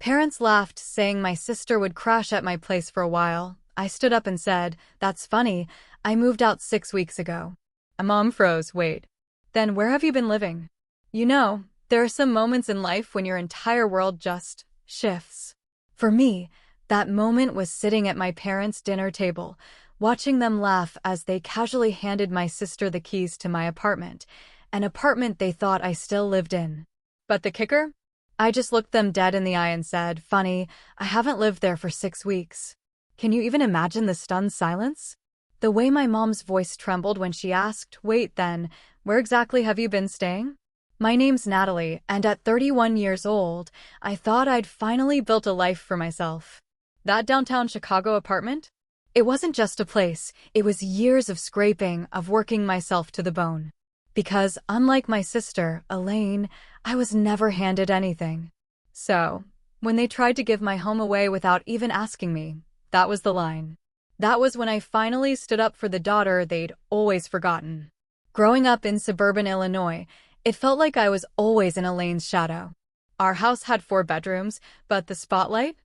Parents laughed, saying my sister would crash at my place for a while. I stood up and said, "That's funny. I moved out 6 weeks ago." Mom froze. "Wait. Then where have you been living?" There are some moments in life when your entire world just shifts. For me, that moment was sitting at my parents' dinner table, watching them laugh as they casually handed my sister the keys to my apartment, an apartment they thought I still lived in. But the kicker? I just looked them dead in the eye and said, "Funny, I haven't lived there for 6 weeks." Can you even imagine the stunned silence? The way my mom's voice trembled when she asked, "Wait then, where exactly have you been staying?" My name's Natalie, and at 31 years old, I thought I'd finally built a life for myself. That downtown Chicago apartment? It wasn't just a place, it was years of scraping, of working myself to the bone. Because, unlike my sister, Elaine, I was never handed anything. So, when they tried to give my home away without even asking me, that was the line. That was when I finally stood up for the daughter they'd always forgotten. Growing up in suburban Illinois, it felt like I was always in Elaine's shadow. Our house had 4 bedrooms, but the spotlight?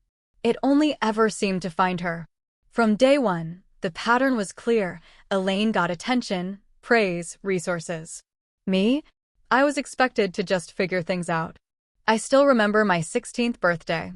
It only ever seemed to find her. From day one, the pattern was clear. Elaine got attention, praise, resources. Me? I was expected to just figure things out. I still remember my 16th birthday.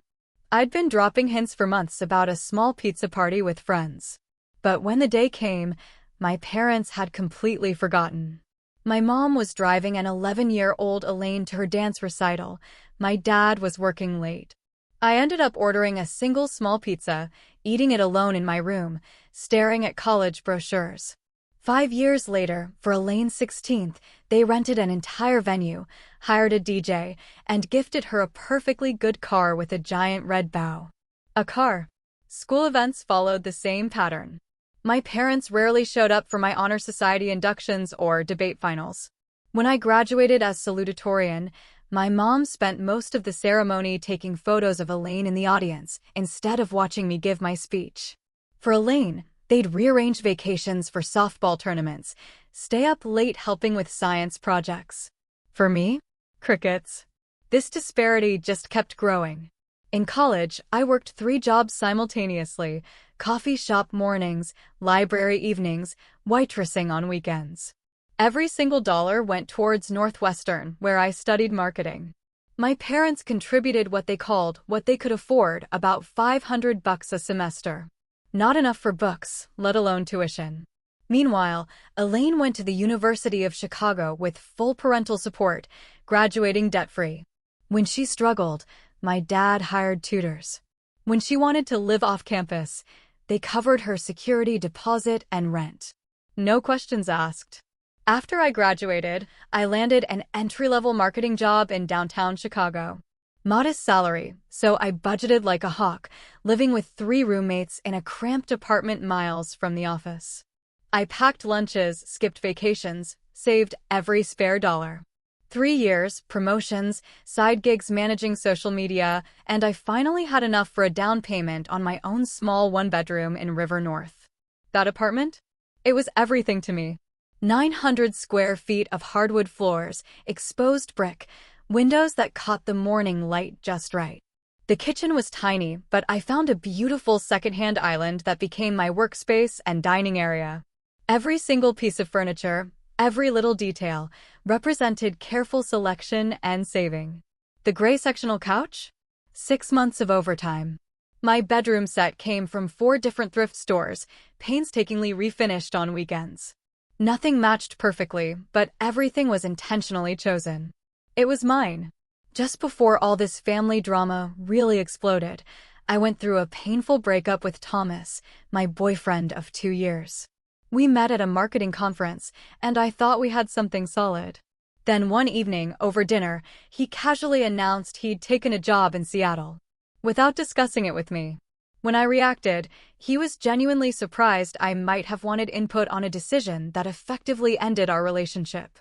I'd been dropping hints for months about a small pizza party with friends. But when the day came, my parents had completely forgotten. My mom was driving an 11-year-old Elaine to her dance recital. My dad was working late. I ended up ordering a single small pizza, eating it alone in my room, staring at college brochures. 5 years later, for Elaine's 16th, they rented an entire venue, hired a DJ, and gifted her a perfectly good car with a giant red bow. A car. School events followed the same pattern. My parents rarely showed up for my honor society inductions or debate finals. When I graduated as salutatorian, my mom spent most of the ceremony taking photos of Elaine in the audience, instead of watching me give my speech. For Elaine, they'd rearrange vacations for softball tournaments, stay up late helping with science projects. For me, crickets. This disparity just kept growing. In college, I worked 3 jobs simultaneously: coffee shop mornings, library evenings, waitressing on weekends. Every single dollar went towards Northwestern, where I studied marketing. My parents contributed what they called what they could afford, about $500 a semester. Not enough for books, let alone tuition. Meanwhile, Elaine went to the University of Chicago with full parental support, graduating debt-free. When she struggled, my dad hired tutors. When she wanted to live off campus, they covered her security deposit and rent. No questions asked. After I graduated, I landed an entry-level marketing job in downtown Chicago. Modest salary, so I budgeted like a hawk, living with 3 roommates in a cramped apartment miles from the office. I packed lunches, skipped vacations, saved every spare dollar. 3 years, promotions, side gigs managing social media, and I finally had enough for a down payment on my own small 1-bedroom in River North. That apartment? It was everything to me. 900 square feet of hardwood floors, exposed brick, windows that caught the morning light just right. The kitchen was tiny, but I found a beautiful secondhand island that became my workspace and dining area. Every single piece of furniture, every little detail, represented careful selection and saving. The gray sectional couch? 6 months of overtime. My bedroom set came from 4 different thrift stores, painstakingly refinished on weekends. Nothing matched perfectly, but everything was intentionally chosen. It was mine. Just before all this family drama really exploded, I went through a painful breakup with Thomas, my boyfriend of 2 years. We met at a marketing conference, and I thought we had something solid. Then one evening, over dinner, he casually announced he'd taken a job in Seattle, without discussing it with me. When I reacted, he was genuinely surprised I might have wanted input on a decision that effectively ended our relationship.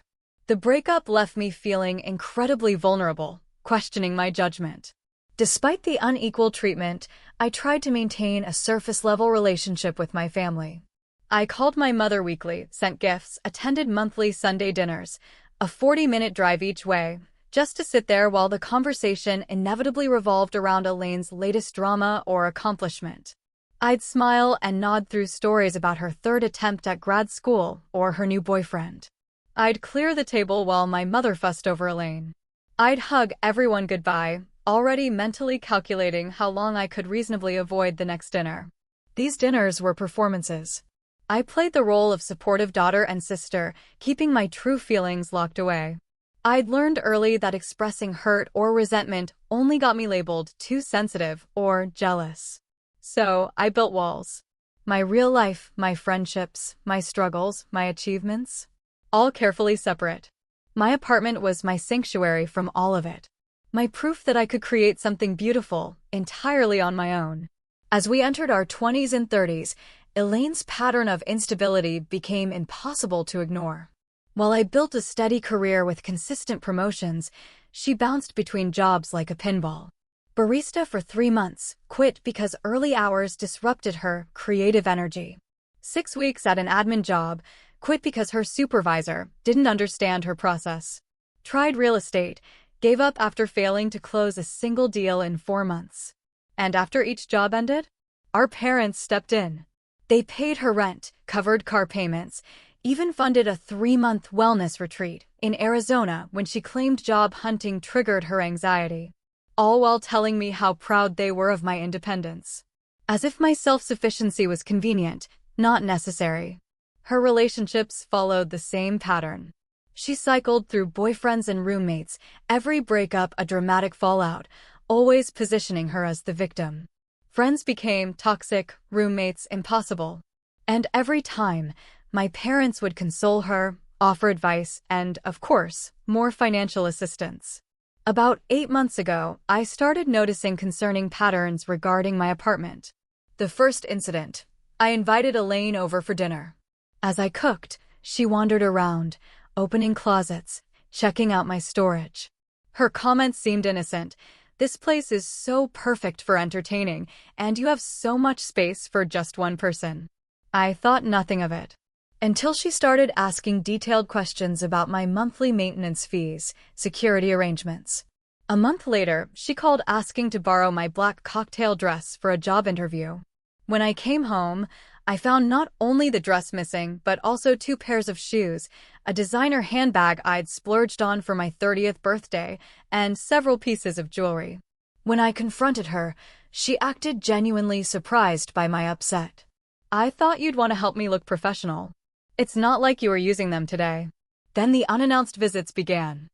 The breakup left me feeling incredibly vulnerable, questioning my judgment. Despite the unequal treatment, I tried to maintain a surface-level relationship with my family. I called my mother weekly, sent gifts, attended monthly Sunday dinners, a 40-minute drive each way, just to sit there while the conversation inevitably revolved around Elaine's latest drama or accomplishment. I'd smile and nod through stories about her third attempt at grad school or her new boyfriend. I'd clear the table while my mother fussed over Elaine. I'd hug everyone goodbye, already mentally calculating how long I could reasonably avoid the next dinner. These dinners were performances. I played the role of supportive daughter and sister, keeping my true feelings locked away. I'd learned early that expressing hurt or resentment only got me labeled too sensitive or jealous. So, I built walls. My real life, my friendships, my struggles, my achievements, all carefully separate. My apartment was my sanctuary from all of it. My proof that I could create something beautiful, entirely on my own. As we entered our 20s and 30s, Elaine's pattern of instability became impossible to ignore. While I built a steady career with consistent promotions, she bounced between jobs like a pinball. Barista for 3 months, quit because early hours disrupted her creative energy. 6 weeks at an admin job, quit because her supervisor didn't understand her process. Tried real estate, gave up after failing to close a single deal in 4 months. And after each job ended, our parents stepped in. They paid her rent, covered car payments, even funded a 3-month wellness retreat in Arizona when she claimed job hunting triggered her anxiety, all while telling me how proud they were of my independence. As if my self-sufficiency was convenient, not necessary. Her relationships followed the same pattern. She cycled through boyfriends and roommates, every breakup a dramatic fallout, always positioning her as the victim. Friends became toxic, roommates impossible. And every time, my parents would console her, offer advice, and, of course, more financial assistance. About 8 months ago, I started noticing concerning patterns regarding my apartment. The first incident, I invited Elaine over for dinner. As I cooked, she wandered around, opening closets, checking out my storage. Her comments seemed innocent. This place is so perfect for entertaining, and you have so much space for just one person. I thought nothing of it. Until she started asking detailed questions about my monthly maintenance fees, security arrangements. A month later, she called asking to borrow my black cocktail dress for a job interview. When I came home, I found not only the dress missing, but also 2 pairs of shoes, a designer handbag I'd splurged on for my 30th birthday, and several pieces of jewelry. When I confronted her, she acted genuinely surprised by my upset. I thought you'd want to help me look professional. It's not like you were using them today. Then the unannounced visits began.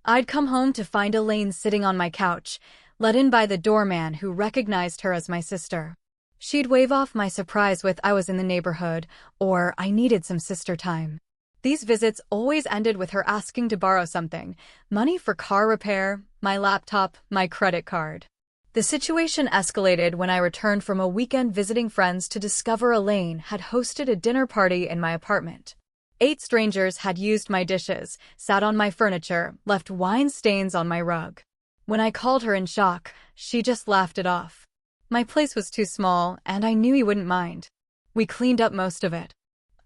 I'd come home to find Elaine sitting on my couch, let in by the doorman who recognized her as my sister. She'd wave off my surprise with I was in the neighborhood, or I needed some sister time. These visits always ended with her asking to borrow something, money for car repair, my laptop, my credit card. The situation escalated when I returned from a weekend visiting friends to discover Elaine had hosted a dinner party in my apartment. 8 strangers had used my dishes, sat on my furniture, left wine stains on my rug. When I called her in shock, she just laughed it off. My place was too small, and I knew he wouldn't mind. We cleaned up most of it.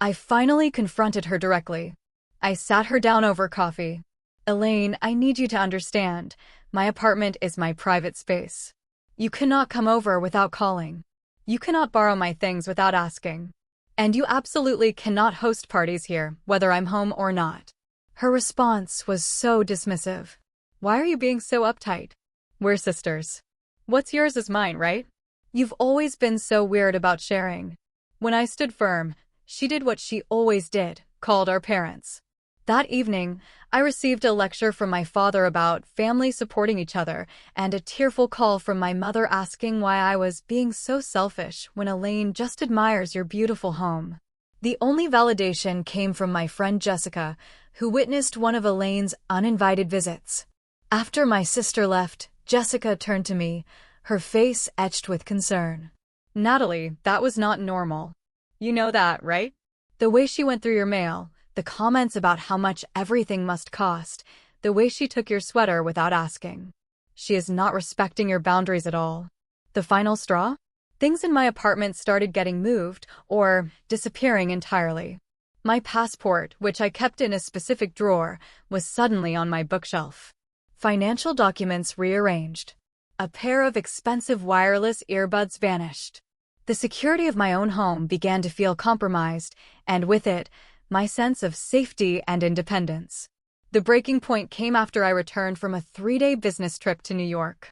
I finally confronted her directly. I sat her down over coffee. Elaine, I need you to understand. My apartment is my private space. You cannot come over without calling. You cannot borrow my things without asking. And you absolutely cannot host parties here, whether I'm home or not. Her response was so dismissive. Why are you being so uptight? We're sisters. What's yours is mine, right? You've always been so weird about sharing. When I stood firm, she did what she always did, called our parents. That evening, I received a lecture from my father about family supporting each other and a tearful call from my mother asking why I was being so selfish when Elaine just admires your beautiful home. The only validation came from my friend Jessica, who witnessed one of Elaine's uninvited visits. After my sister left, Jessica turned to me, her face etched with concern. Natalie, that was not normal. You know that, right? The way she went through your mail, the comments about how much everything must cost, the way she took your sweater without asking. She is not respecting your boundaries at all. The final straw? Things in my apartment started getting moved or disappearing entirely. My passport, which I kept in a specific drawer, was suddenly on my bookshelf. Financial documents rearranged. A pair of expensive wireless earbuds vanished. The security of my own home began to feel compromised, and with it, my sense of safety and independence. The breaking point came after I returned from a 3-day business trip to New York.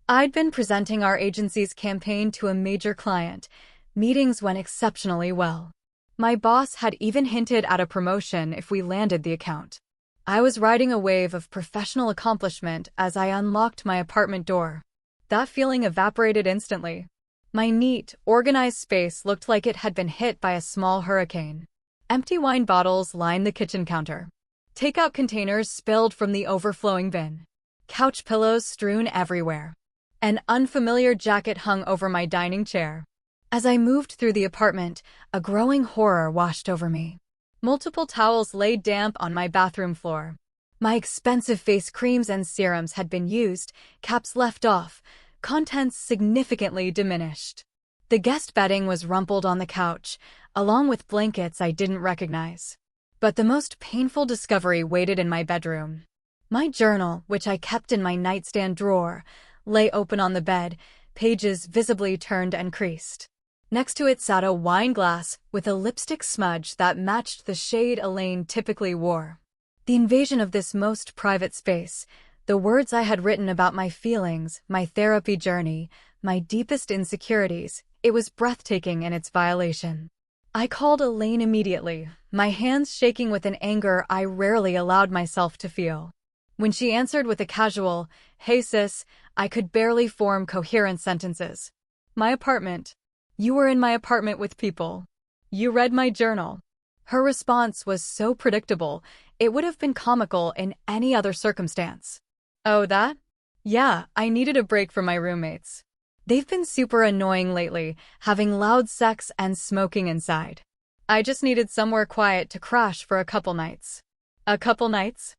I'd been presenting our agency's campaign to a major client. Meetings went exceptionally well. My boss had even hinted at a promotion if we landed the account. I was riding a wave of professional accomplishment as I unlocked my apartment door. That feeling evaporated instantly. My neat, organized space looked like it had been hit by a small hurricane. Empty wine bottles lined the kitchen counter. Takeout containers spilled from the overflowing bin. Couch pillows strewn everywhere. An unfamiliar jacket hung over my dining chair. As I moved through the apartment, a growing horror washed over me. Multiple towels lay damp on my bathroom floor. My expensive face creams and serums had been used, caps left off, contents significantly diminished. The guest bedding was rumpled on the couch, along with blankets I didn't recognize. But the most painful discovery waited in my bedroom. My journal, which I kept in my nightstand drawer, lay open on the bed, pages visibly turned and creased. Next to it sat a wine glass with a lipstick smudge that matched the shade Elaine typically wore. The invasion of this most private space, the words I had written about my feelings, my therapy journey, my deepest insecurities, it was breathtaking in its violation. I called Elaine immediately, my hands shaking with an anger I rarely allowed myself to feel. When she answered with a casual, "Hey sis," I could barely form coherent sentences. "My apartment. You were in my apartment with people. You read my journal." Her response was so predictable, it would have been comical in any other circumstance. "Oh, that? Yeah, I needed a break from my roommates. They've been super annoying lately, having loud sex and smoking inside. I just needed somewhere quiet to crash for a couple nights." "A couple nights?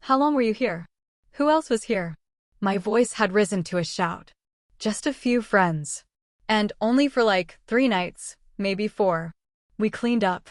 How long were you here? Who else was here?" My voice had risen to a shout. "Just a few friends. And only for like 3 nights, maybe 4. We cleaned up."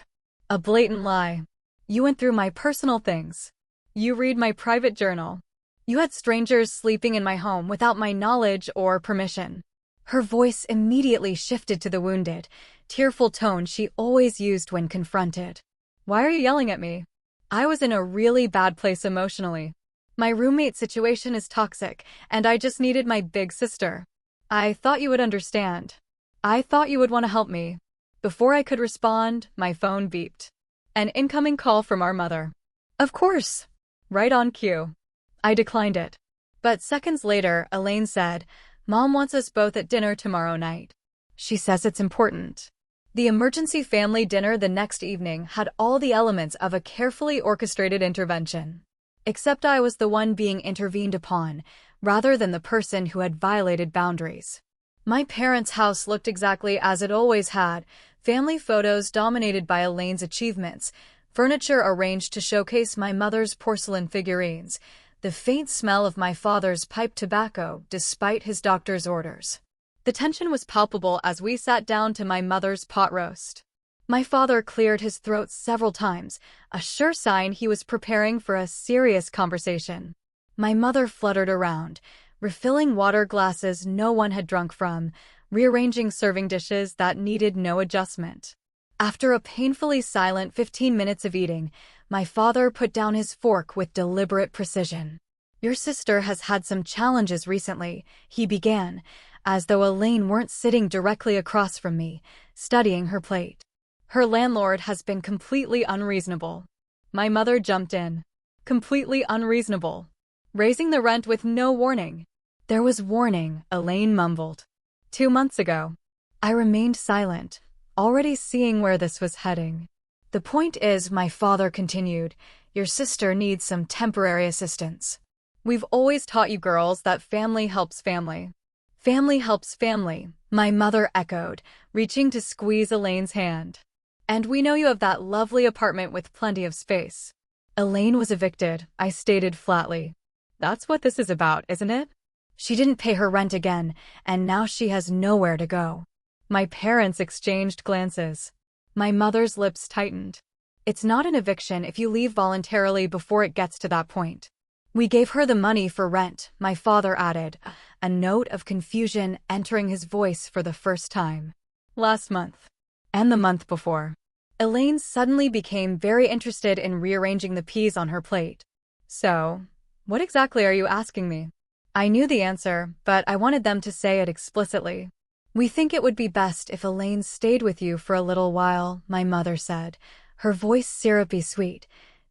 "A blatant lie. You went through my personal things. You read my private journal. You had strangers sleeping in my home without my knowledge or permission." Her voice immediately shifted to the wounded, tearful tone she always used when confronted. "Why are you yelling at me? I was in a really bad place emotionally. My roommate situation is toxic, and I just needed my big sister. I thought you would understand. I thought you would want to help me." Before I could respond, my phone beeped. An incoming call from our mother. Of course. Right on cue. I declined it. But seconds later, Elaine said, "Mom wants us both at dinner tomorrow night. She says it's important." The emergency family dinner the next evening had all the elements of a carefully orchestrated intervention. Except I was the one being intervened upon, rather than the person who had violated boundaries. My parents' house looked exactly as it always had, family photos dominated by Elaine's achievements, furniture arranged to showcase my mother's porcelain figurines, the faint smell of my father's pipe tobacco despite his doctor's orders. The tension was palpable as we sat down to my mother's pot roast. My father cleared his throat several times, a sure sign he was preparing for a serious conversation. My mother fluttered around, refilling water glasses no one had drunk from, rearranging serving dishes that needed no adjustment. After a painfully silent 15 minutes of eating, my father put down his fork with deliberate precision. "Your sister has had some challenges recently," he began, as though Elaine weren't sitting directly across from me, studying her plate. "Her landlord has been completely unreasonable." My mother jumped in. "Completely unreasonable. Raising the rent with no warning." "There was warning," Elaine mumbled. 2 months ago." I remained silent, already seeing where this was heading. "The point is," my father continued, "your sister needs some temporary assistance. We've always taught you girls that family helps family." "Family helps family," my mother echoed, reaching to squeeze Elaine's hand. "And we know you have that lovely apartment with plenty of space." "Elaine was evicted," I stated flatly. "That's what this is about, isn't it? She didn't pay her rent again, and now she has nowhere to go." My parents exchanged glances. My mother's lips tightened. "It's not an eviction if you leave voluntarily before it gets to that point. We gave her the money for rent, my father added, a note of confusion entering his voice for the first time. Last month. And the month before. Elaine suddenly became very interested in rearranging the peas on her plate. So, what exactly are you asking me? I knew the answer, but I wanted them to say it explicitly. We think it would be best if Elaine stayed with you for a little while, my mother said, her voice syrupy sweet,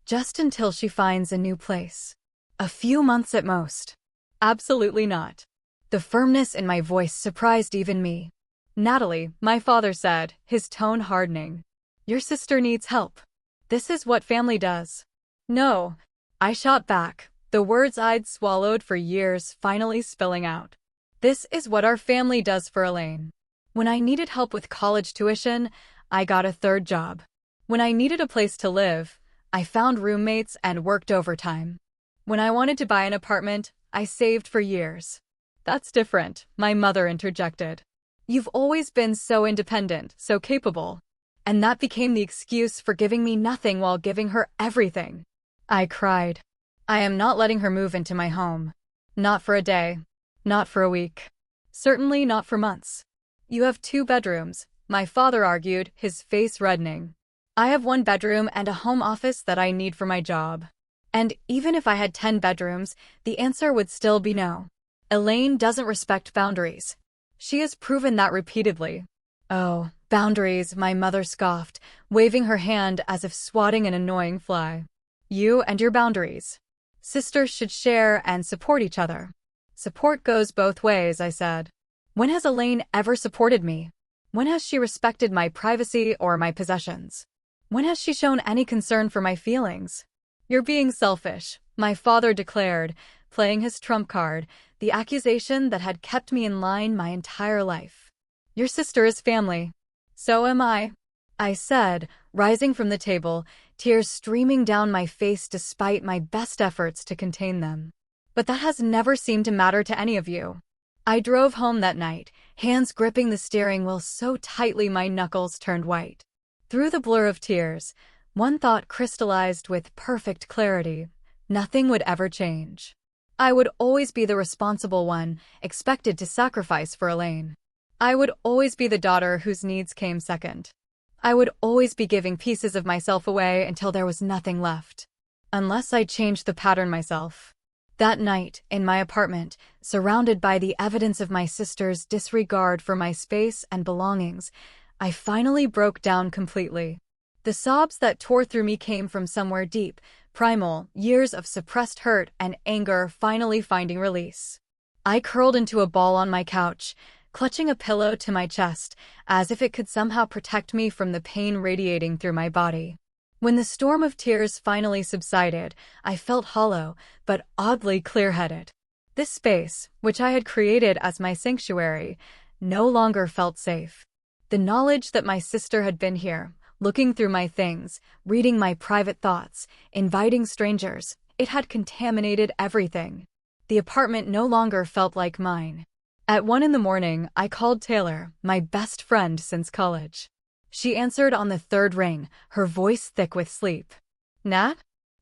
just until she finds a new place. A few months at most. Absolutely not. The firmness in my voice surprised even me. Natalie, my father said, his tone hardening. Your sister needs help. This is what family does. No. I shot back, the words I'd swallowed for years finally spilling out. This is what our family does for Elaine. When I needed help with college tuition, I got a third job. When I needed a place to live, I found roommates and worked overtime. When I wanted to buy an apartment, I saved for years. That's different, my mother interjected. You've always been so independent, so capable. And that became the excuse for giving me nothing while giving her everything. I cried. I am not letting her move into my home. Not for a day. Not for a week. Certainly not for months. You have 2 bedrooms, my father argued, his face reddening. I have 1 bedroom and a home office that I need for my job. And even if I had 10 bedrooms, the answer would still be no. Elaine doesn't respect boundaries. She has proven that repeatedly. Oh, boundaries, my mother scoffed, waving her hand as if swatting an annoying fly. You and your boundaries. Sisters should share and support each other. Support goes both ways, I said. When has Elaine ever supported me? When has she respected my privacy or my possessions? When has she shown any concern for my feelings? You're being selfish, my father declared, playing his trump card, the accusation that had kept me in line my entire life. Your sister is family. So am I said, rising from the table, tears streaming down my face despite my best efforts to contain them. But that has never seemed to matter to any of you. I drove home that night, hands gripping the steering wheel so tightly my knuckles turned white. Through the blur of tears, one thought crystallized with perfect clarity. Nothing would ever change. I would always be the responsible one, expected to sacrifice for Elaine. I would always be the daughter whose needs came second. I would always be giving pieces of myself away until there was nothing left. Unless I changed the pattern myself. That night, in my apartment, surrounded by the evidence of my sister's disregard for my space and belongings, I finally broke down completely. The sobs that tore through me came from somewhere deep, primal, years of suppressed hurt and anger finally finding release. I curled into a ball on my couch, clutching a pillow to my chest, as if it could somehow protect me from the pain radiating through my body. When the storm of tears finally subsided, I felt hollow, but oddly clear-headed. This space, which I had created as my sanctuary, no longer felt safe. The knowledge that my sister had been here, looking through my things, reading my private thoughts, inviting strangers, it had contaminated everything. The apartment no longer felt like mine. At 1 a.m, I called Taylor, my best friend since college. She answered on the 3rd ring, her voice thick with sleep. Nat?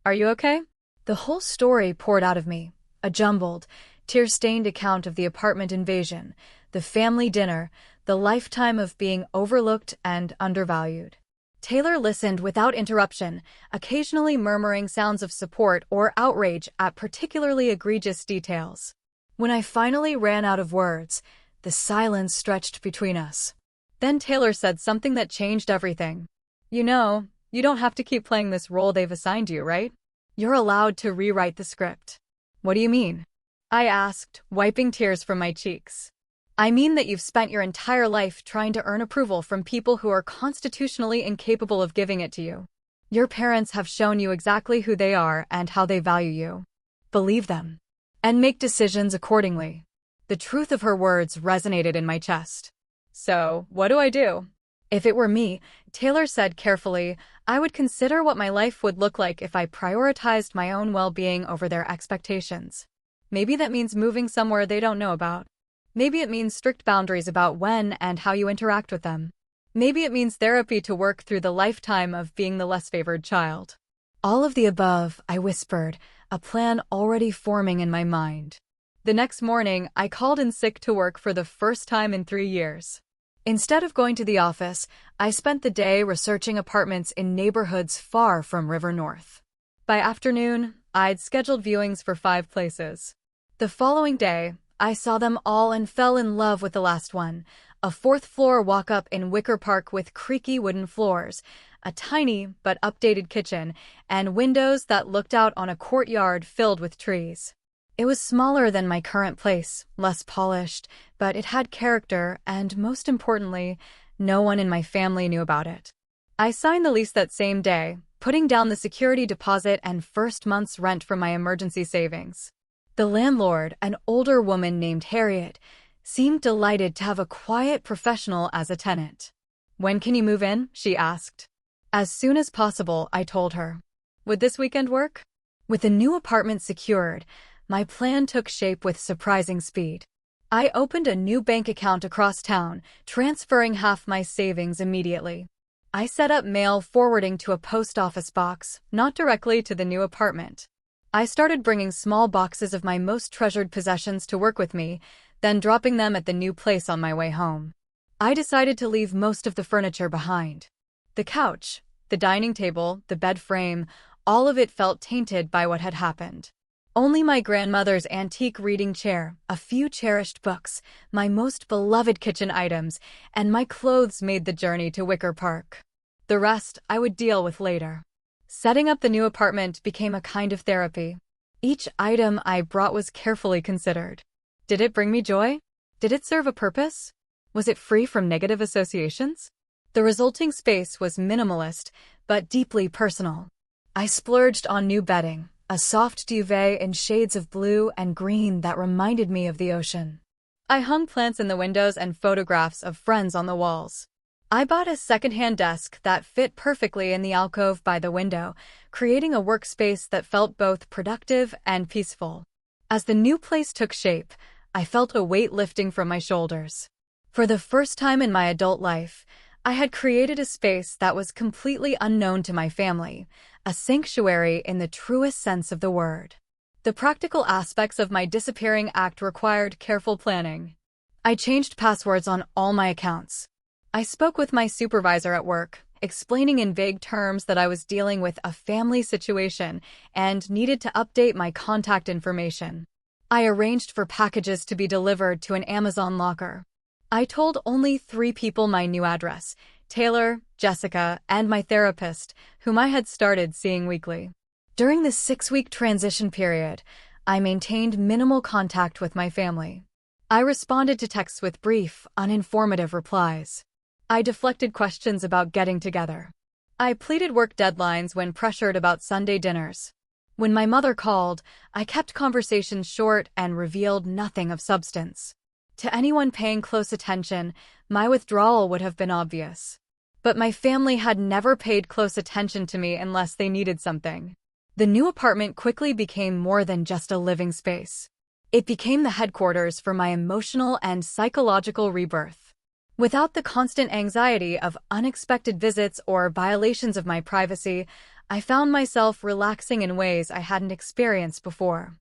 Are you okay? The whole story poured out of me, a jumbled, tear-stained account of the apartment invasion, the family dinner, the lifetime of being overlooked and undervalued. Taylor listened without interruption, occasionally murmuring sounds of support or outrage at particularly egregious details. When I finally ran out of words, the silence stretched between us. Then Taylor said something that changed everything. You know, you don't have to keep playing this role they've assigned you, right? You're allowed to rewrite the script. What do you mean? I asked, wiping tears from my cheeks. I mean that you've spent your entire life trying to earn approval from people who are constitutionally incapable of giving it to you. Your parents have shown you exactly who they are and how they value you. Believe them. And make decisions accordingly. The truth of her words resonated in my chest. So, what do I do? If it were me, Taylor said carefully, I would consider what my life would look like if I prioritized my own well-being over their expectations. Maybe that means moving somewhere they don't know about. Maybe it means strict boundaries about when and how you interact with them. Maybe it means therapy to work through the lifetime of being the less favored child. All of the above, I whispered, a plan already forming in my mind. The next morning, I called in sick to work for the first time in 3 years. Instead of going to the office, I spent the day researching apartments in neighborhoods far from River North. By afternoon, I'd scheduled viewings for 5 places. The following day, I saw them all and fell in love with the last one, a 4th-floor walk-up in Wicker Park with creaky wooden floors, a tiny but updated kitchen, and windows that looked out on a courtyard filled with trees. It was smaller than my current place, less polished, but it had character, and most importantly, no one in my family knew about it. I signed the lease that same day, putting down the security deposit and first month's rent from my emergency savings. The landlord, an older woman named Harriet, seemed delighted to have a quiet professional as a tenant. "When can you move in?" she asked. "As soon as possible," I told her. Would this weekend work? With the new apartment secured, my plan took shape with surprising speed. I opened a new bank account across town, transferring half my savings immediately. I set up mail forwarding to a post office box, not directly to the new apartment. I started bringing small boxes of my most treasured possessions to work with me, then dropping them at the new place on my way home. I decided to leave most of the furniture behind. The couch, the dining table, the bed frame, all of it felt tainted by what had happened. Only my grandmother's antique reading chair, a few cherished books, my most beloved kitchen items, and my clothes made the journey to Wicker Park. The rest I would deal with later. Setting up the new apartment became a kind of therapy. Each item I brought was carefully considered. Did it bring me joy? Did it serve a purpose? Was it free from negative associations? The resulting space was minimalist, but deeply personal. I splurged on new bedding, a soft duvet in shades of blue and green that reminded me of the ocean. I hung plants in the windows and photographs of friends on the walls. I bought a secondhand desk that fit perfectly in the alcove by the window, creating a workspace that felt both productive and peaceful. As the new place took shape, I felt a weight lifting from my shoulders. For the first time in my adult life, I had created a space that was completely unknown to my family, a sanctuary in the truest sense of the word. The practical aspects of my disappearing act required careful planning. I changed passwords on all my accounts. I spoke with my supervisor at work, explaining in vague terms that I was dealing with a family situation and needed to update my contact information. I arranged for packages to be delivered to an Amazon locker. I told only 3 people my new address: Taylor, Jessica, and my therapist, whom I had started seeing weekly. During the 6-week transition period, I maintained minimal contact with my family. I responded to texts with brief, uninformative replies. I deflected questions about getting together. I pleaded work deadlines when pressured about Sunday dinners. When my mother called, I kept conversations short and revealed nothing of substance. To anyone paying close attention, my withdrawal would have been obvious. But my family had never paid close attention to me unless they needed something. The new apartment quickly became more than just a living space. It became the headquarters for my emotional and psychological rebirth. Without the constant anxiety of unexpected visits or violations of my privacy, I found myself relaxing in ways I hadn't experienced before.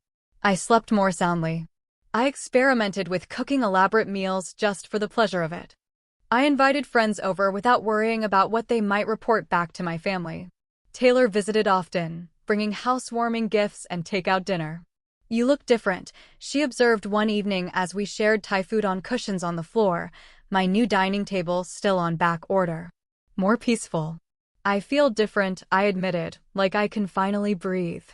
I slept more soundly. I experimented with cooking elaborate meals just for the pleasure of it. I invited friends over without worrying about what they might report back to my family. Taylor visited often, bringing housewarming gifts and takeout dinner. "You look different," she observed one evening as we shared Thai food on cushions on the floor, my new dining table still on back order. "More peaceful." "I feel different," I admitted, "like I can finally breathe."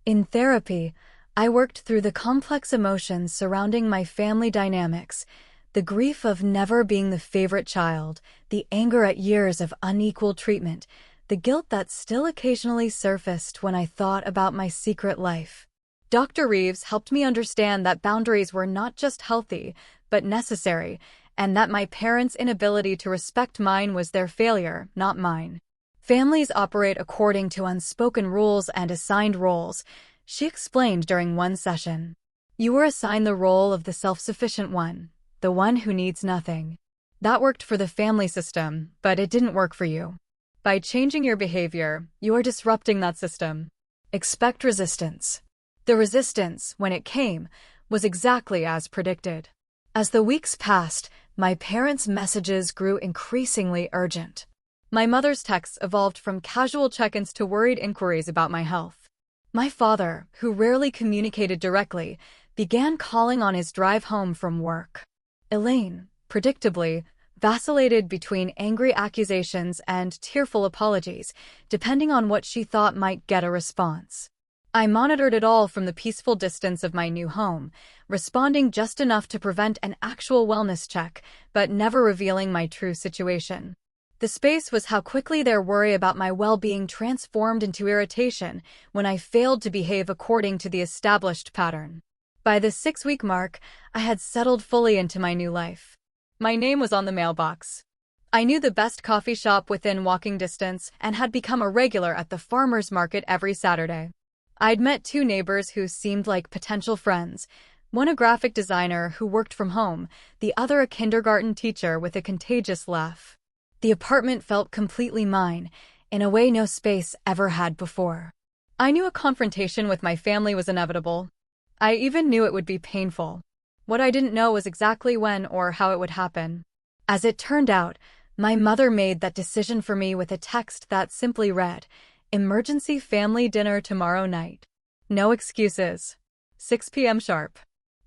In therapy, I worked through the complex emotions surrounding my family dynamics, the grief of never being the favorite child, the anger at years of unequal treatment, the guilt that still occasionally surfaced when I thought about my secret life. Dr. Reeves helped me understand that boundaries were not just healthy, but necessary, and that my parents' inability to respect mine was their failure, not mine. Families operate according to unspoken rules and assigned roles, she explained during one session. You were assigned the role of the self-sufficient one, the one who needs nothing. That worked for the family system, but it didn't work for you. By changing your behavior, you are disrupting that system. Expect resistance. The resistance, when it came, was exactly as predicted. As the weeks passed, my parents' messages grew increasingly urgent. My mother's texts evolved from casual check-ins to worried inquiries about my health. My father, who rarely communicated directly, began calling on his drive home from work. Elaine, predictably, vacillated between angry accusations and tearful apologies, depending on what she thought might get a response. I monitored it all from the peaceful distance of my new home, responding just enough to prevent an actual wellness check, but never revealing my true situation. The space was how quickly their worry about my well-being transformed into irritation when I failed to behave according to the established pattern. By the 6-week mark, I had settled fully into my new life. My name was on the mailbox. I knew the best coffee shop within walking distance and had become a regular at the farmer's market every Saturday. I'd met 2 neighbors who seemed like potential friends, one a graphic designer who worked from home, the other a kindergarten teacher with a contagious laugh. The apartment felt completely mine, in a way no space ever had before. I knew a confrontation with my family was inevitable. I even knew it would be painful. What I didn't know was exactly when or how it would happen. As it turned out, my mother made that decision for me with a text that simply read, "Emergency family dinner tomorrow night. No excuses. 6 p.m. sharp."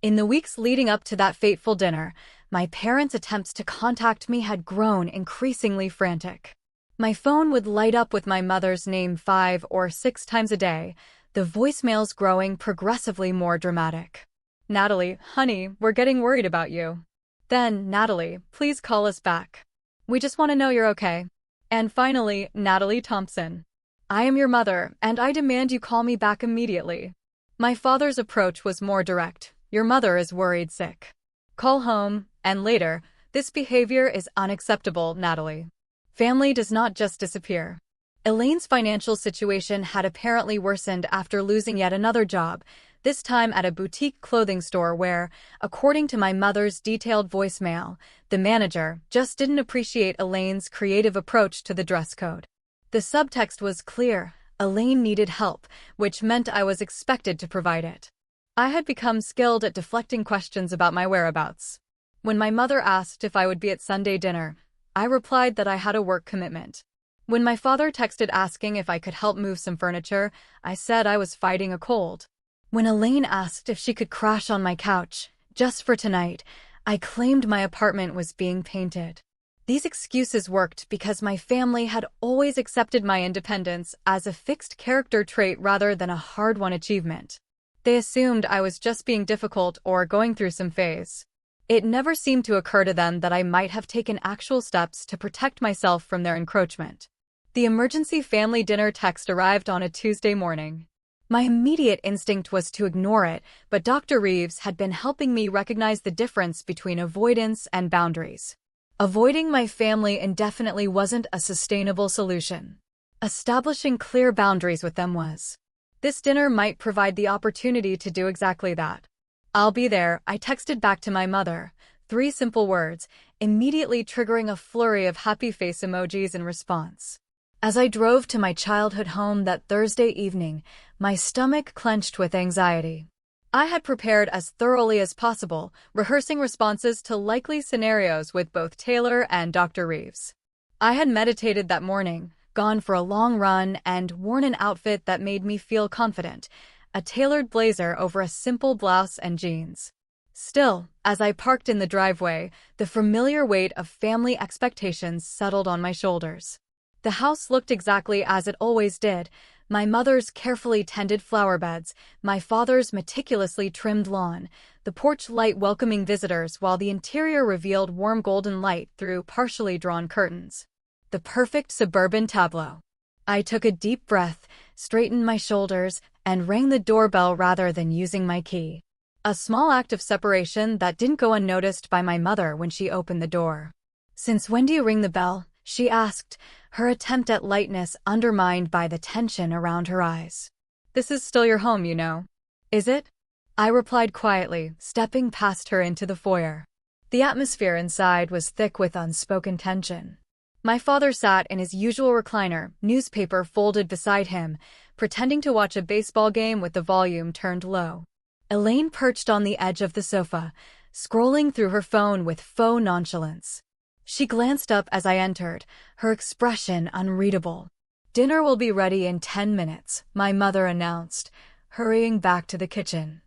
In the weeks leading up to that fateful dinner, my parents' attempts to contact me had grown increasingly frantic. My phone would light up with my mother's name 5 or 6 times a day, the voicemails growing progressively more dramatic. "Natalie, honey, we're getting worried about you." Then, "Natalie, please call us back. We just want to know you're okay." And finally, "Natalie Thompson, I am your mother, and I demand you call me back immediately." My father's approach was more direct. "Your mother is worried sick. Call home," and later, "This behavior is unacceptable, Natalie. Family does not just disappear." Elaine's financial situation had apparently worsened after losing yet another job, this time at a boutique clothing store where, according to my mother's detailed voicemail, the manager just didn't appreciate Elaine's creative approach to the dress code. The subtext was clear: Elaine needed help, which meant I was expected to provide it. I had become skilled at deflecting questions about my whereabouts. When my mother asked if I would be at Sunday dinner, I replied that I had a work commitment. When my father texted asking if I could help move some furniture, I said I was fighting a cold. When Elaine asked if she could crash on my couch, just for tonight, I claimed my apartment was being painted. These excuses worked because my family had always accepted my independence as a fixed character trait rather than a hard-won achievement. They assumed I was just being difficult or going through some phase. It never seemed to occur to them that I might have taken actual steps to protect myself from their encroachment. The emergency family dinner text arrived on a Tuesday morning. My immediate instinct was to ignore it, but Dr. Reeves had been helping me recognize the difference between avoidance and boundaries. Avoiding my family indefinitely wasn't a sustainable solution. Establishing clear boundaries with them was. This dinner might provide the opportunity to do exactly that. "I'll be there," I texted back to my mother, 3 simple words, immediately triggering a flurry of happy face emojis in response. As I drove to my childhood home that Thursday evening, my stomach clenched with anxiety. I had prepared as thoroughly as possible, rehearsing responses to likely scenarios with both Taylor and Dr. Reeves. I had meditated that morning, gone for a long run, and worn an outfit that made me feel confident, a tailored blazer over a simple blouse and jeans. Still, as I parked in the driveway, the familiar weight of family expectations settled on my shoulders. The house looked exactly as it always did: my mother's carefully tended flower beds, my father's meticulously trimmed lawn, the porch light welcoming visitors while the interior revealed warm golden light through partially drawn curtains. The perfect suburban tableau. I took a deep breath, straightened my shoulders, and rang the doorbell rather than using my key. A small act of separation that didn't go unnoticed by my mother when she opened the door. "Since when do you ring the bell?" she asked, her attempt at lightness undermined by the tension around her eyes. "This is still your home, you know. Is it?" I replied quietly, stepping past her into the foyer. The atmosphere inside was thick with unspoken tension. My father sat in his usual recliner, newspaper folded beside him, pretending to watch a baseball game with the volume turned low. Elaine perched on the edge of the sofa, scrolling through her phone with faux nonchalance. She glanced up as I entered, her expression unreadable. "Dinner will be ready in 10 minutes, my mother announced, hurrying back to the kitchen.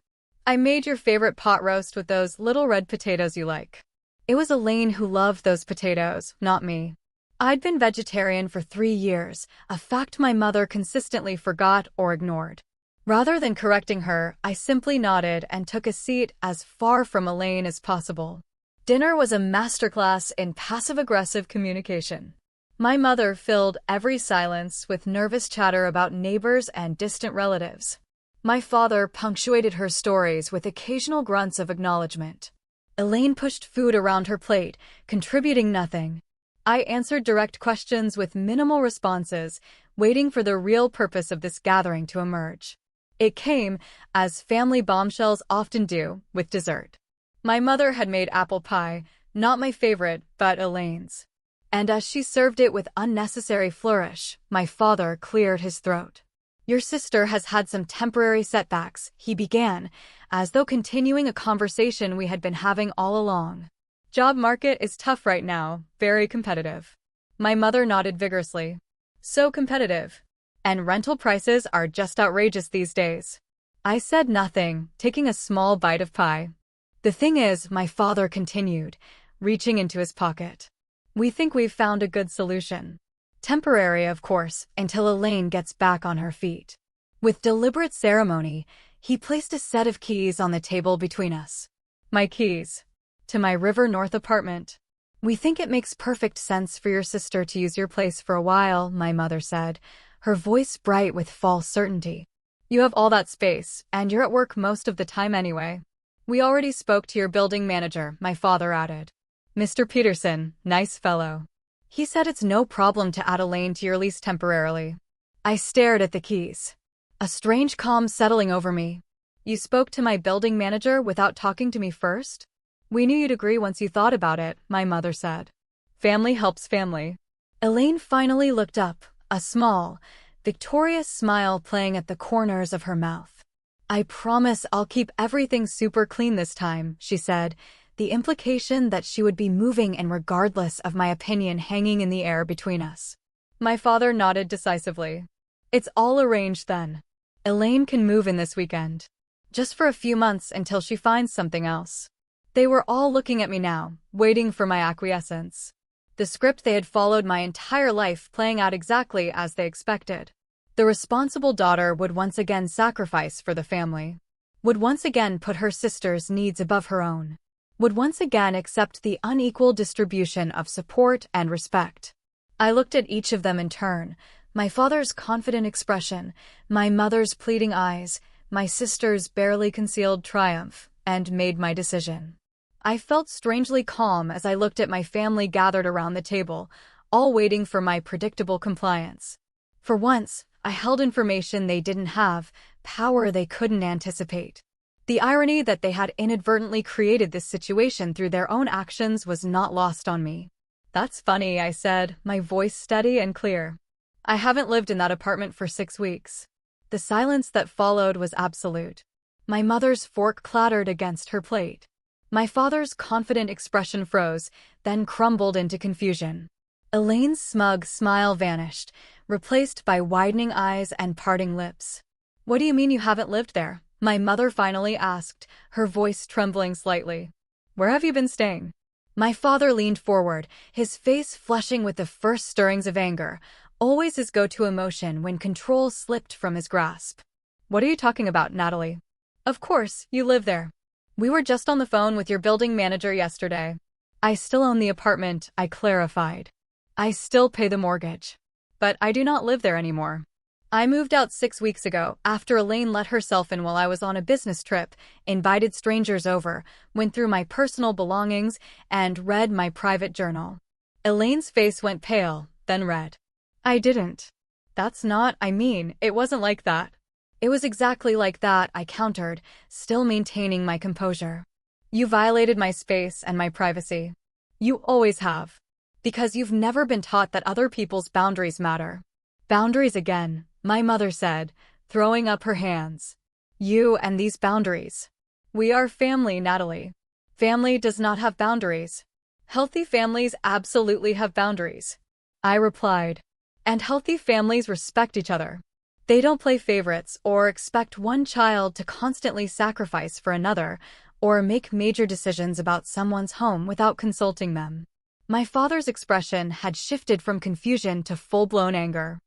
"I made your favorite pot roast with those little red potatoes you like." It was Elaine who loved those potatoes, not me. I'd been vegetarian for 3 years, a fact my mother consistently forgot or ignored. Rather than correcting her, I simply nodded and took a seat as far from Elaine as possible. Dinner was a masterclass in passive-aggressive communication. My mother filled every silence with nervous chatter about neighbors and distant relatives. My father punctuated her stories with occasional grunts of acknowledgement. Elaine pushed food around her plate, contributing nothing. I answered direct questions with minimal responses, waiting for the real purpose of this gathering to emerge. It came, as family bombshells often do, with dessert. My mother had made apple pie, not my favorite, but Elaine's. And as she served it with unnecessary flourish, my father cleared his throat. "Your sister has had some temporary setbacks," he began, as though continuing a conversation we had been having all along. "Job market is tough right now, very competitive." My mother nodded vigorously. "So competitive. And rental prices are just outrageous these days." I said nothing, taking a small bite of pie. "The thing is," my father continued, reaching into his pocket, "we think we've found a good solution. Temporary, of course, until Elaine gets back on her feet." With deliberate ceremony, he placed a set of keys on the table between us. "My keys? To my River North apartment. We think it makes perfect sense for your sister to use your place for a while," my mother said, her voice bright with false certainty. "You have all that space, and you're at work most of the time anyway." "We already spoke to your building manager," my father added. "Mr. Peterson, nice fellow. He said it's no problem to add Elaine to your lease temporarily." I stared at the keys, a strange calm settling over me. "You spoke to my building manager without talking to me first?" "We knew you'd agree once you thought about it," my mother said. "Family helps family." Elaine finally looked up, a small, victorious smile playing at the corners of her mouth. "I promise I'll keep everything super clean this time," she said, the implication that she would be moving and regardless of my opinion hanging in the air between us. My father nodded decisively. "It's all arranged then. Elaine can move in this weekend. Just for a few months until she finds something else." They were all looking at me now, waiting for my acquiescence. The script they had followed my entire life playing out exactly as they expected. The responsible daughter would once again sacrifice for the family. Would once again put her sister's needs above her own. Would once again accept the unequal distribution of support and respect. I looked at each of them in turn, my father's confident expression, my mother's pleading eyes, my sister's barely concealed triumph, and made my decision. I felt strangely calm as I looked at my family gathered around the table, all waiting for my predictable compliance. For once, I held information they didn't have, power they couldn't anticipate. The irony that they had inadvertently created this situation through their own actions was not lost on me. "That's funny," I said, my voice steady and clear. "I haven't lived in that apartment for 6 weeks." The silence that followed was absolute. My mother's fork clattered against her plate. My father's confident expression froze, then crumbled into confusion. Elaine's smug smile vanished, replaced by widening eyes and parting lips. "What do you mean you haven't lived there?" my mother finally asked, her voice trembling slightly. "Where have you been staying?" My father leaned forward, his face flushing with the first stirrings of anger, always his go-to emotion when control slipped from his grasp. "What are you talking about, Natalie? Of course, you live there. We were just on the phone with your building manager yesterday." "I still own the apartment," I clarified. "I still pay the mortgage. But I do not live there anymore. I moved out 6 weeks ago after Elaine let herself in while I was on a business trip, invited strangers over, went through my personal belongings, and read my private journal." Elaine's face went pale, then red. "I didn't. It wasn't like that." "It was exactly like that," I countered, still maintaining my composure. "You violated my space and my privacy. You always have. Because you've never been taught that other people's boundaries matter." "Boundaries again," My mother said, throwing up her hands. You and these boundaries. We are family, Natalie. Family does not have boundaries. Healthy families absolutely have boundaries. I replied. And healthy families respect each other. They don't play favorites or expect one child to constantly sacrifice for another or make major decisions about someone's home without consulting them. My father's expression had shifted from confusion to full-blown anger.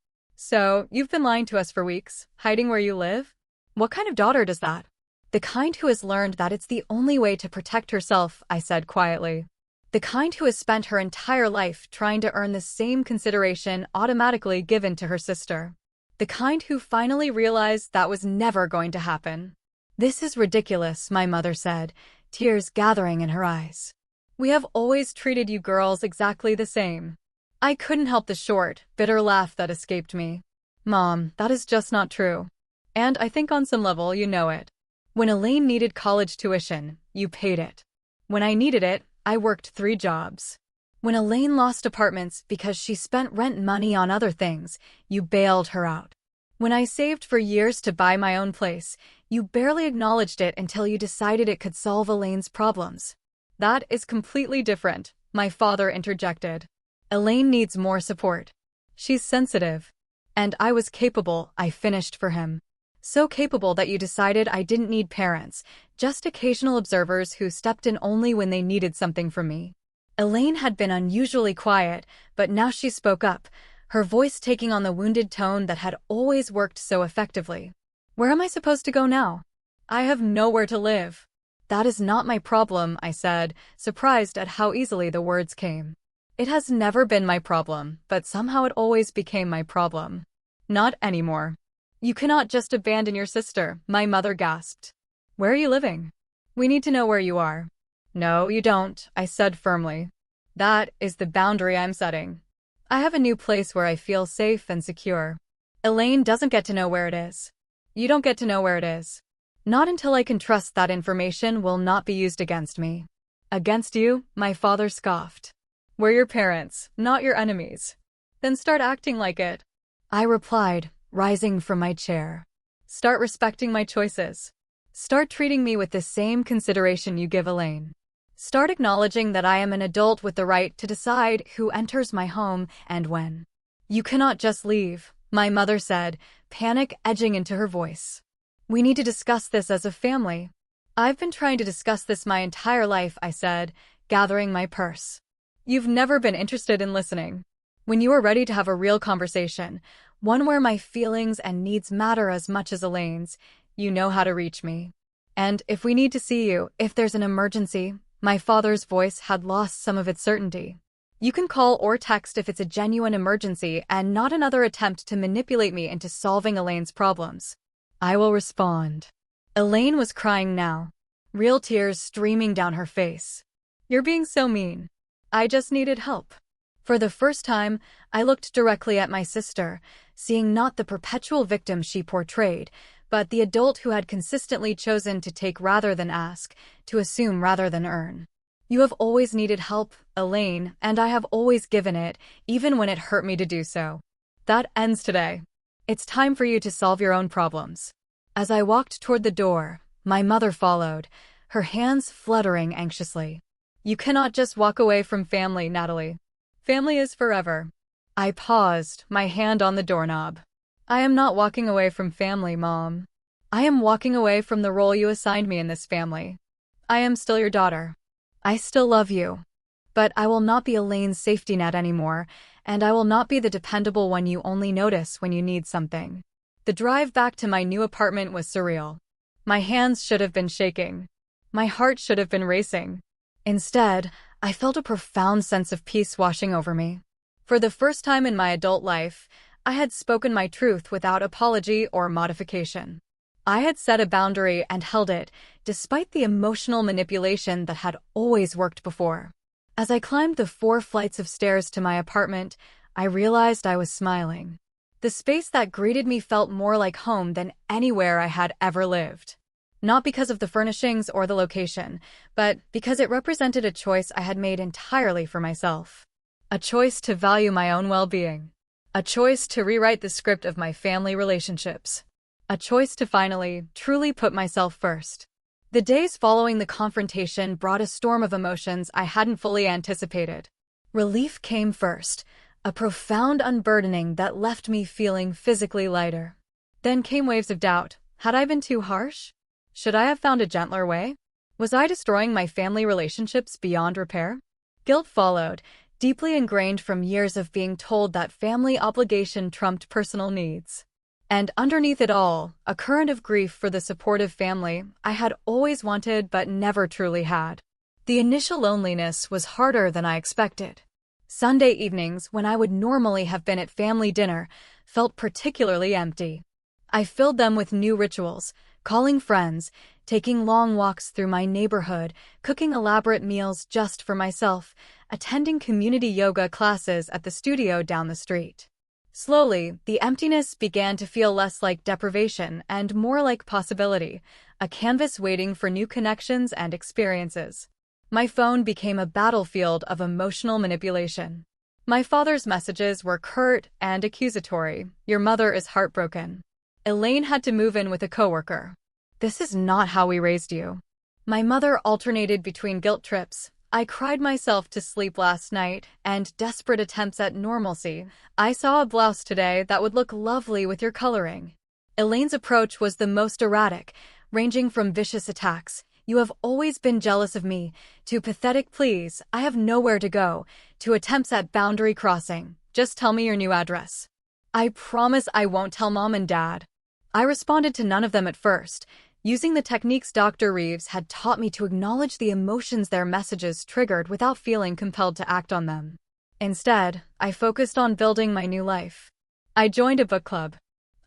So, you've been lying to us for weeks, hiding where you live? What kind of daughter does that? The kind who has learned that it's the only way to protect herself, I said quietly. The kind who has spent her entire life trying to earn the same consideration automatically given to her sister. The kind who finally realized that was never going to happen. This is ridiculous, my mother said, tears gathering in her eyes. We have always treated you girls exactly the same. I couldn't help the short, bitter laugh that escaped me. Mom, that is just not true. And I think on some level you know it. When Elaine needed college tuition, you paid it. When I needed it, I worked 3 jobs. When Elaine lost apartments because she spent rent money on other things, you bailed her out. When I saved for years to buy my own place, you barely acknowledged it until you decided it could solve Elaine's problems. That is completely different, my father interjected. Elaine needs more support. She's sensitive. And I was capable, I finished for him. So capable that you decided I didn't need parents, just occasional observers who stepped in only when they needed something from me. Elaine had been unusually quiet, but now she spoke up, her voice taking on the wounded tone that had always worked so effectively. Where am I supposed to go now? I have nowhere to live. That is not my problem, I said, surprised at how easily the words came. It has never been my problem, but somehow it always became my problem. Not anymore. You cannot just abandon your sister, my mother gasped. Where are you living? We need to know where you are. No, you don't, I said firmly. That is the boundary I'm setting. I have a new place where I feel safe and secure. Elaine doesn't get to know where it is. You don't get to know where it is. Not until I can trust that information will not be used against me. Against you, my father scoffed. We're your parents, not your enemies. Then start acting like it. I replied, rising from my chair. Start respecting my choices. Start treating me with the same consideration you give Elaine. Start acknowledging that I am an adult with the right to decide who enters my home and when. You cannot just leave, my mother said, panic edging into her voice. We need to discuss this as a family. I've been trying to discuss this my entire life, I said, gathering my purse. You've never been interested in listening. When you are ready to have a real conversation, one where my feelings and needs matter as much as Elaine's, you know how to reach me. And if we need to see you, if there's an emergency, my father's voice had lost some of its certainty. You can call or text if it's a genuine emergency and not another attempt to manipulate me into solving Elaine's problems. I will respond. Elaine was crying now, real tears streaming down her face. You're being so mean. I just needed help. For the first time, I looked directly at my sister, seeing not the perpetual victim she portrayed, but the adult who had consistently chosen to take rather than ask, to assume rather than earn. You have always needed help, Elaine, and I have always given it, even when it hurt me to do so. That ends today. It's time for you to solve your own problems. As I walked toward the door, my mother followed, her hands fluttering anxiously. You cannot just walk away from family, Natalie. Family is forever. I paused, my hand on the doorknob. I am not walking away from family, Mom. I am walking away from the role you assigned me in this family. I am still your daughter. I still love you. But I will not be Elaine's safety net anymore, and I will not be the dependable one you only notice when you need something. The drive back to my new apartment was surreal. My hands should have been shaking. My heart should have been racing. Instead, I felt a profound sense of peace washing over me. For the first time in my adult life, I had spoken my truth without apology or modification. I had set a boundary and held it, despite the emotional manipulation that had always worked before. As I climbed the 4 flights of stairs to my apartment, I realized I was smiling. The space that greeted me felt more like home than anywhere I had ever lived. Not because of the furnishings or the location, but because it represented a choice I had made entirely for myself. A choice to value my own well-being. A choice to rewrite the script of my family relationships. A choice to finally, truly put myself first. The days following the confrontation brought a storm of emotions I hadn't fully anticipated. Relief came first, a profound unburdening that left me feeling physically lighter. Then came waves of doubt. Had I been too harsh? Should I have found a gentler way? Was I destroying my family relationships beyond repair? Guilt followed, deeply ingrained from years of being told that family obligation trumped personal needs. And underneath it all, a current of grief for the supportive family I had always wanted but never truly had. The initial loneliness was harder than I expected. Sunday evenings, when I would normally have been at family dinner, felt particularly empty. I filled them with new rituals, calling friends, taking long walks through my neighborhood, cooking elaborate meals just for myself, attending community yoga classes at the studio down the street. Slowly, the emptiness began to feel less like deprivation and more like possibility, a canvas waiting for new connections and experiences. My phone became a battlefield of emotional manipulation. My father's messages were curt and accusatory. "Your mother is heartbroken. Elaine had to move in with a coworker. This is not how we raised you." My mother alternated between guilt trips, "I cried myself to sleep last night," and desperate attempts at normalcy. "I saw a blouse today that would look lovely with your coloring." Elaine's approach was the most erratic, ranging from vicious attacks, "You have always been jealous of me," to pathetic pleas, "I have nowhere to go," to attempts at boundary crossing, "Just tell me your new address." "I promise I won't tell Mom and Dad." I responded to none of them at first, using the techniques Dr. Reeves had taught me to acknowledge the emotions their messages triggered without feeling compelled to act on them. Instead, I focused on building my new life. I joined a book club.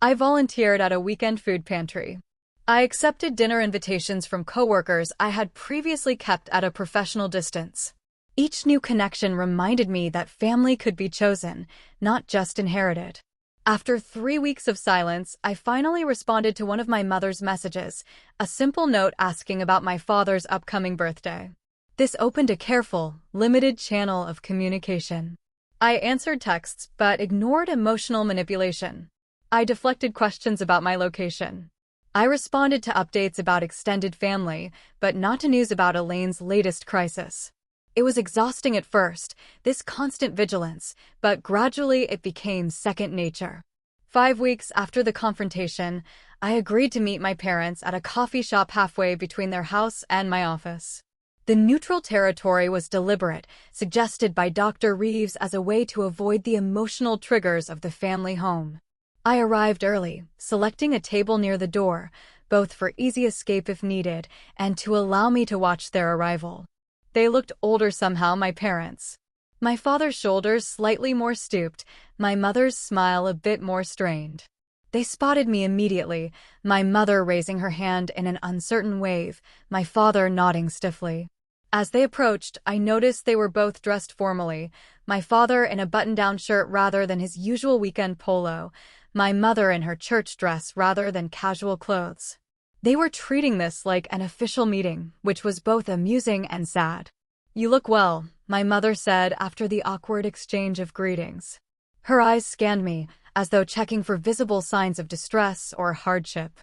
I volunteered at a weekend food pantry. I accepted dinner invitations from coworkers I had previously kept at a professional distance. Each new connection reminded me that family could be chosen, not just inherited. After 3 weeks of silence, I finally responded to one of my mother's messages, a simple note asking about my father's upcoming birthday. This opened a careful, limited channel of communication. I answered texts but ignored emotional manipulation. I deflected questions about my location. I responded to updates about extended family, but not to news about Elaine's latest crisis. It was exhausting at first, this constant vigilance, but gradually it became second nature. 5 weeks after the confrontation, I agreed to meet my parents at a coffee shop halfway between their house and my office. The neutral territory was deliberate, suggested by Dr. Reeves as a way to avoid the emotional triggers of the family home. I arrived early, selecting a table near the door, both for easy escape if needed, and to allow me to watch their arrival. They looked older somehow, my parents. My father's shoulders slightly more stooped, my mother's smile a bit more strained. They spotted me immediately, my mother raising her hand in an uncertain wave, my father nodding stiffly. As they approached, I noticed they were both dressed formally, my father in a button-down shirt rather than his usual weekend polo, my mother in her church dress rather than casual clothes. They were treating this like an official meeting, which was both amusing and sad. "You look well," my mother said after the awkward exchange of greetings. Her eyes scanned me, as though checking for visible signs of distress or hardship.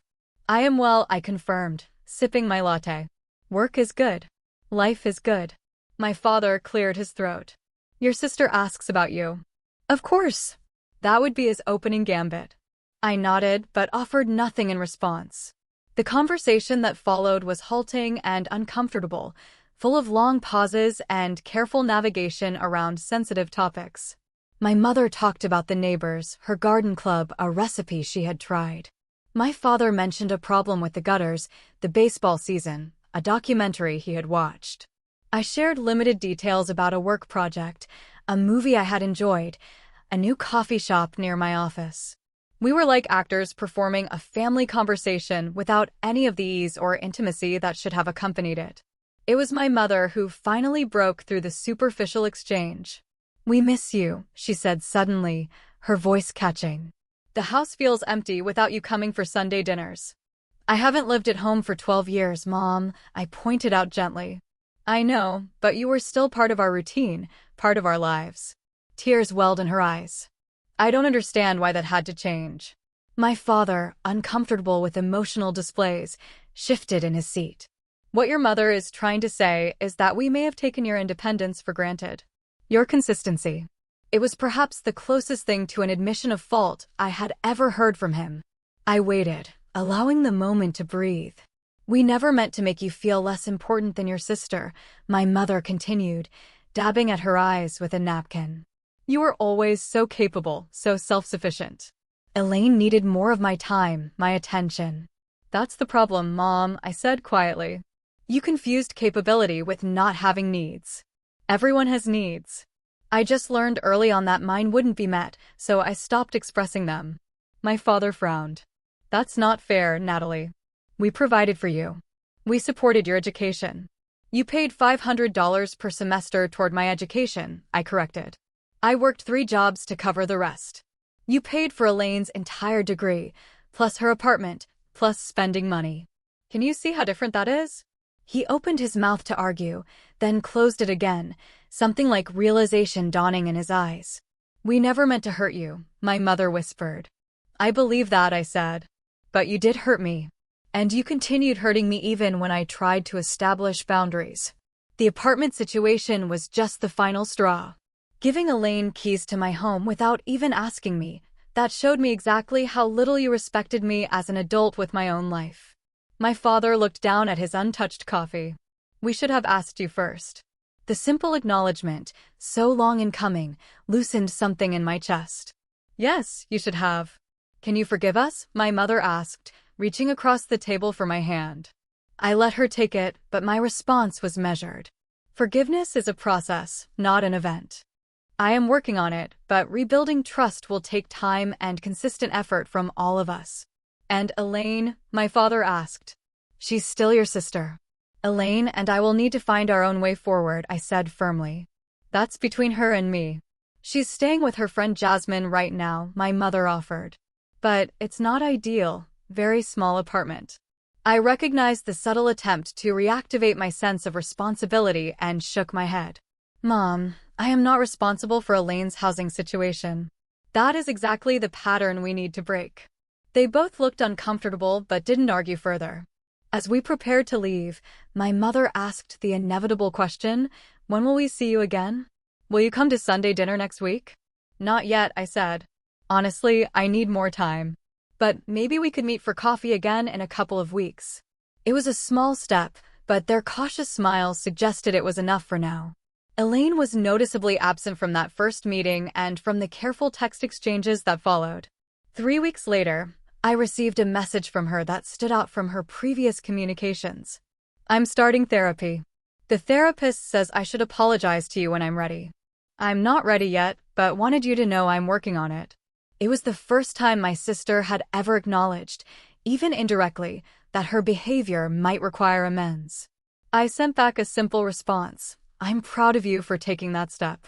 "I am well," I confirmed, sipping my latte. "Work is good. Life is good." My father cleared his throat. "Your sister asks about you." "Of course." That would be his opening gambit. I nodded, but offered nothing in response. The conversation that followed was halting and uncomfortable, full of long pauses and careful navigation around sensitive topics. My mother talked about the neighbors, her garden club, a recipe she had tried. My father mentioned a problem with the gutters, the baseball season, a documentary he had watched. I shared limited details about a work project, a movie I had enjoyed, a new coffee shop near my office. We were like actors performing a family conversation without any of the ease or intimacy that should have accompanied it. It was my mother who finally broke through the superficial exchange. "We miss you," she said suddenly, her voice catching. "The house feels empty without you coming for Sunday dinners." "I haven't lived at home for 12 years, Mom," I pointed out gently. "I know, but you were still part of our routine, part of our lives." Tears welled in her eyes. I don't understand why that had to change. My father, uncomfortable with emotional displays, shifted in his seat. What your mother is trying to say is that we may have taken your independence for granted. Your consistency. It was perhaps the closest thing to an admission of fault I had ever heard from him. I waited, allowing the moment to breathe. We never meant to make you feel less important than your sister, my mother continued, dabbing at her eyes with a napkin. You were always so capable, so self-sufficient. Elaine needed more of my time, my attention. That's the problem, Mom, I said quietly. You confused capability with not having needs. Everyone has needs. I just learned early on that mine wouldn't be met, so I stopped expressing them. My father frowned. That's not fair, Natalie. We provided for you. We supported your education. You paid $500 per semester toward my education, I corrected. I worked 3 jobs to cover the rest. You paid for Elaine's entire degree, plus her apartment, plus spending money. Can you see how different that is? He opened his mouth to argue, then closed it again, something like realization dawning in his eyes. We never meant to hurt you, my mother whispered. I believe that, I said. But you did hurt me. And you continued hurting me even when I tried to establish boundaries. The apartment situation was just the final straw. Giving Elaine keys to my home without even asking me, that showed me exactly how little you respected me as an adult with my own life. My father looked down at his untouched coffee. We should have asked you first. The simple acknowledgement, so long in coming, loosened something in my chest. Yes, you should have. Can you forgive us? My mother asked, reaching across the table for my hand. I let her take it, but my response was measured. Forgiveness is a process, not an event. I am working on it, but rebuilding trust will take time and consistent effort from all of us. And Elaine, my father asked. She's still your sister. Elaine and I will need to find our own way forward, I said firmly. That's between her and me. She's staying with her friend Jasmine right now, my mother offered. But it's not ideal, very small apartment. I recognized the subtle attempt to reactivate my sense of responsibility and shook my head. Mom, I am not responsible for Elaine's housing situation. That is exactly the pattern we need to break. They both looked uncomfortable but didn't argue further. As we prepared to leave, my mother asked the inevitable question, when will we see you again? Will you come to Sunday dinner next week? Not yet, I said. Honestly, I need more time. But maybe we could meet for coffee again in a couple of weeks. It was a small step, but their cautious smiles suggested it was enough for now. Elaine was noticeably absent from that first meeting and from the careful text exchanges that followed. 3 weeks later, I received a message from her that stood out from her previous communications. I'm starting therapy. The therapist says I should apologize to you when I'm ready. I'm not ready yet, but wanted you to know I'm working on it. It was the first time my sister had ever acknowledged, even indirectly, that her behavior might require amends. I sent back a simple response. I'm proud of you for taking that step.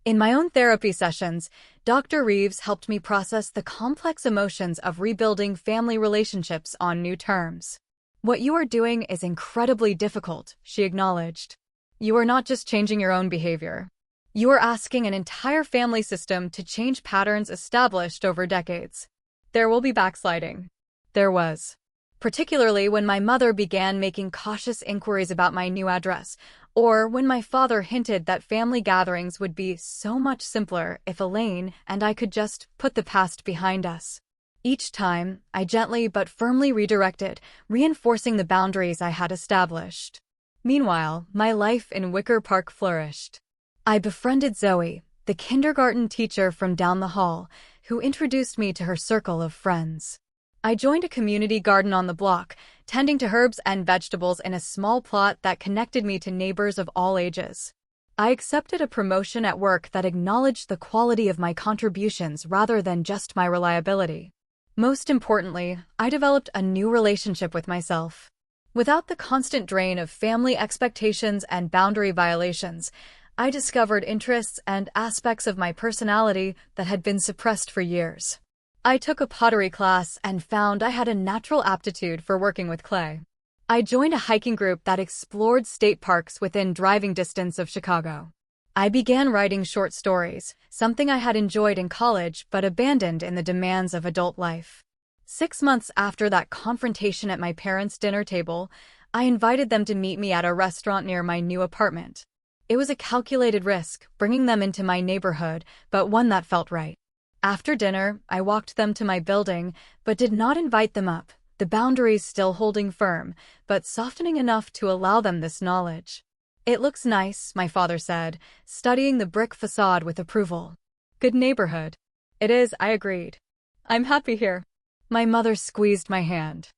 In my own therapy sessions, Dr. Reeves helped me process the complex emotions of rebuilding family relationships on new terms. What you are doing is incredibly difficult, she acknowledged. You are not just changing your own behavior. You are asking an entire family system to change patterns established over decades. There will be backsliding. There was. Particularly when my mother began making cautious inquiries about my new address, or when my father hinted that family gatherings would be so much simpler if Elaine and I could just put the past behind us. Each time, I gently but firmly redirected, reinforcing the boundaries I had established. Meanwhile, my life in Wicker Park flourished. I befriended Zoe, the kindergarten teacher from down the hall, who introduced me to her circle of friends. I joined a community garden on the block, tending to herbs and vegetables in a small plot that connected me to neighbors of all ages. I accepted a promotion at work that acknowledged the quality of my contributions rather than just my reliability. Most importantly, I developed a new relationship with myself. Without the constant drain of family expectations and boundary violations, I discovered interests and aspects of my personality that had been suppressed for years. I took a pottery class and found I had a natural aptitude for working with clay. I joined a hiking group that explored state parks within driving distance of Chicago. I began writing short stories, something I had enjoyed in college but abandoned in the demands of adult life. 6 months after that confrontation at my parents' dinner table, I invited them to meet me at a restaurant near my new apartment. It was a calculated risk, bringing them into my neighborhood, but one that felt right. After dinner, I walked them to my building, but did not invite them up, the boundaries still holding firm, but softening enough to allow them this knowledge. "It looks nice," my father said, studying the brick facade with approval. "Good neighborhood." "It is," I agreed. "I'm happy here." My mother squeezed my hand.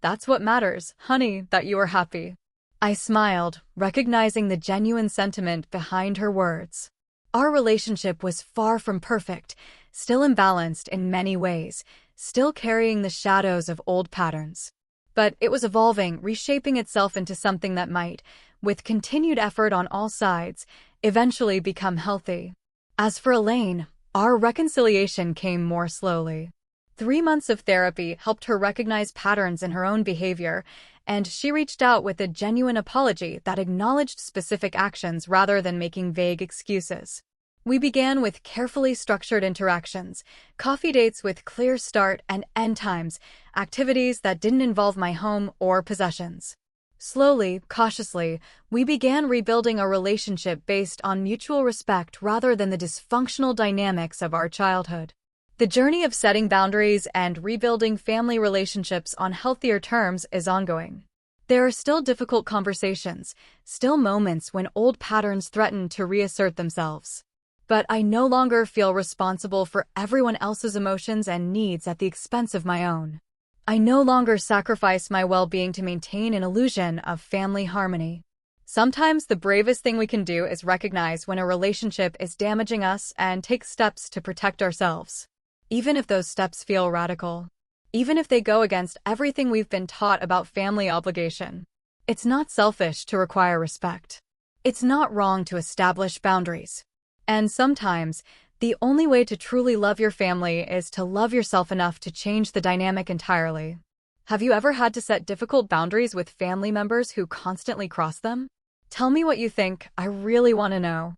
"That's what matters, honey, that you are happy." I smiled, recognizing the genuine sentiment behind her words. Our relationship was far from perfect, still imbalanced in many ways, still carrying the shadows of old patterns. But it was evolving, reshaping itself into something that might, with continued effort on all sides, eventually become healthy. As for Elaine, our reconciliation came more slowly. 3 months of therapy helped her recognize patterns in her own behavior, and she reached out with a genuine apology that acknowledged specific actions rather than making vague excuses. We began with carefully structured interactions, coffee dates with clear start and end times, activities that didn't involve my home or possessions. Slowly, cautiously, we began rebuilding a relationship based on mutual respect rather than the dysfunctional dynamics of our childhood. The journey of setting boundaries and rebuilding family relationships on healthier terms is ongoing. There are still difficult conversations, still moments when old patterns threaten to reassert themselves. But I no longer feel responsible for everyone else's emotions and needs at the expense of my own. I no longer sacrifice my well-being to maintain an illusion of family harmony. Sometimes the bravest thing we can do is recognize when a relationship is damaging us and take steps to protect ourselves. Even if those steps feel radical. Even if they go against everything we've been taught about family obligation. It's not selfish to require respect. It's not wrong to establish boundaries. And sometimes, the only way to truly love your family is to love yourself enough to change the dynamic entirely. Have you ever had to set difficult boundaries with family members who constantly cross them? Tell me what you think, I really want to know.